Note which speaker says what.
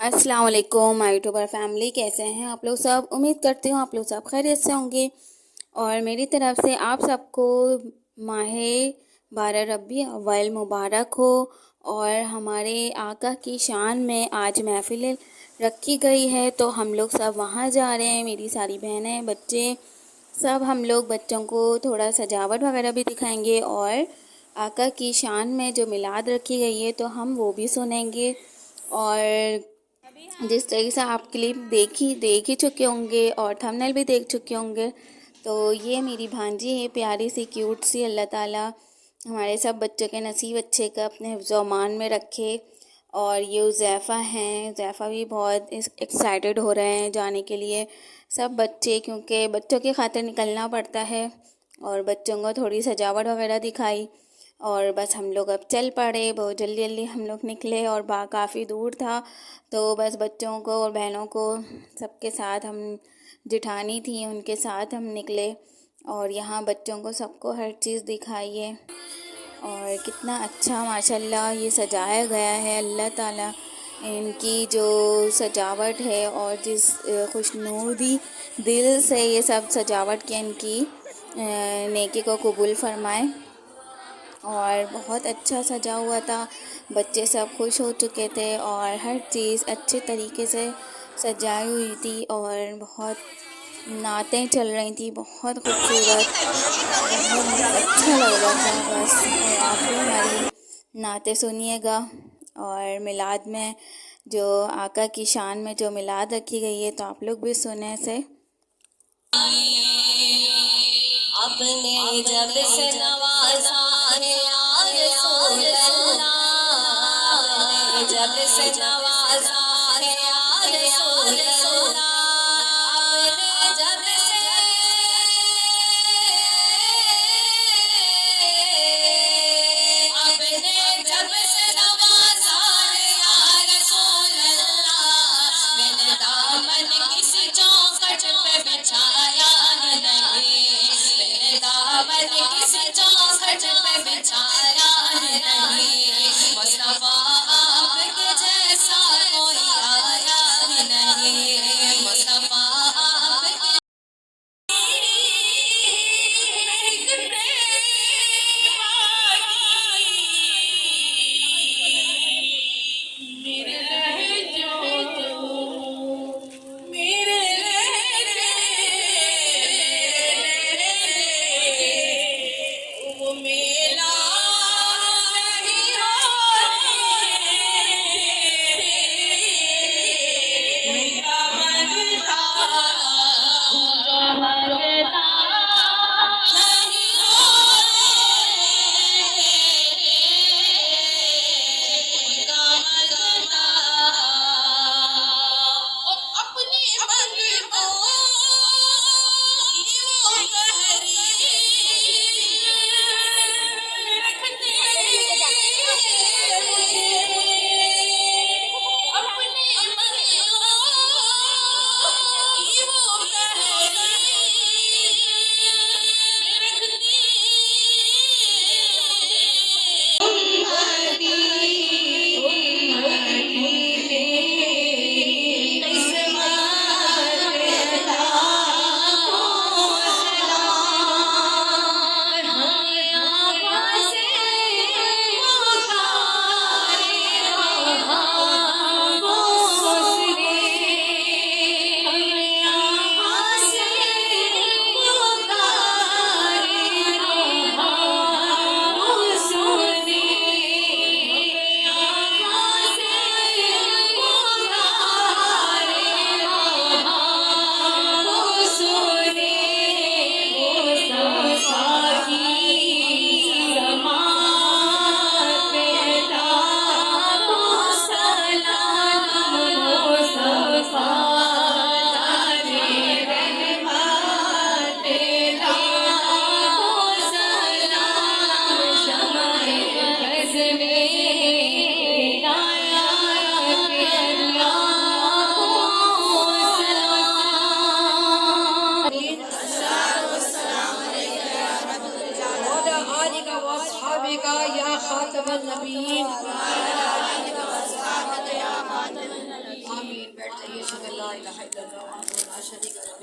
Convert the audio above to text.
Speaker 1: अस्सलाम वालेकुम my YouTuber family, कैसे हैं आप लोग सब। उम्मीद करती हूँ आप लोग सब खैरियत से होंगे और मेरी तरफ से आप सबको माहे 12 रबी अव्वल मुबारक हो। और हमारे आका की शान में आज महफिल रखी गई है तो हम लोग सब वहाँ जा रहे हैं। मेरी सारी बहनें बच्चे सब हम लोग बच्चों को थोड़ा सजावट वगैरह भी दिखाएंगे और आका की शान में जो मिलाद रखी गई है तो हम वो भी सुनेंगे। और जिस तरीके से आप क्लिप देख ही चुके होंगे और थंबनेल भी देख चुके होंगे, तो ये मेरी भांजी है, प्यारी सी क्यूट सी। अल्लाह ताला हमारे सब बच्चों के नसीब अच्छे का अपने हिफ्ज़-ओ-अमान में रखे। और ये उज़ैफ़ा हैं, उज़ैफ़ा भी बहुत एक्साइटेड हो रहे हैं जाने के लिए सब बच्चे, क्योंकि बच्चों की खातिर निकलना पड़ता है। और बच्चों को थोड़ी सजावट वगैरह दिखाई और बस हम लोग अब चल पड़े। बहुत जल्दी जल्दी हम लोग निकले और काफ़ी दूर था, तो बस बच्चों को और बहनों को सबके साथ, हम जिठानी थी उनके साथ हम निकले और यहाँ बच्चों को सबको हर चीज़ दिखाई है। और कितना अच्छा माशाल्लाह ये सजाया गया है। अल्लाह ताला इनकी जो सजावट है और जिस खुशनुदी दिल से ये सब सजावट की, इनकी नेकी को कबूल फरमाए। और बहुत अच्छा सजा हुआ था, बच्चे सब खुश हो चुके थे और हर चीज़ अच्छे तरीके से सजाई हुई थी और बहुत नातें चल रही थी, बहुत खूबसूरत, बहुत अच्छा लग रहा था बस। और आप भी हमारी नातें सुनिएगा। और मिलाद में जो आका की शान में जो मिलाद रखी गई है तो आप लोग भी सुने से। अपने जब से नवाजा है या रसूल अल्लाह, अपने जब से नवाजा है या रसूल अल्लाह, अपने जब से, अपने जब से नवाजा है या रसूल अल्लाह, मैंने दामन किसी चौखट पे बिछाया नहीं, दामन किसी चौखट पे बिछाया नहीं, मुस्तफा आपके जैसा कोई आया नहीं, मुस्तफा आपके
Speaker 2: इलाहा इल्लल्लाह वहदहु ला शरीका लहु